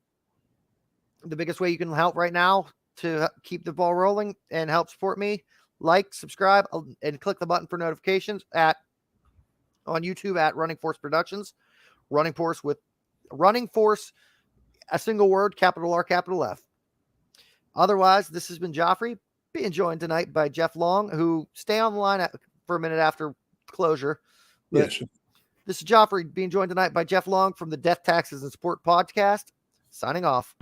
biggest way you can help right now to keep the ball rolling and help support me, like, subscribe, and click the button for notifications on YouTube at Running Force Productions. Running Force, a single word, capital R, capital F. Otherwise, this has been Geoffrey, being joined tonight by Geoff Long, who stay on the line for a minute after closure. Yeah, sure. This is Geoffrey being joined tonight by Geoff Long from the Death, Taxes, and Sport podcast. Signing off.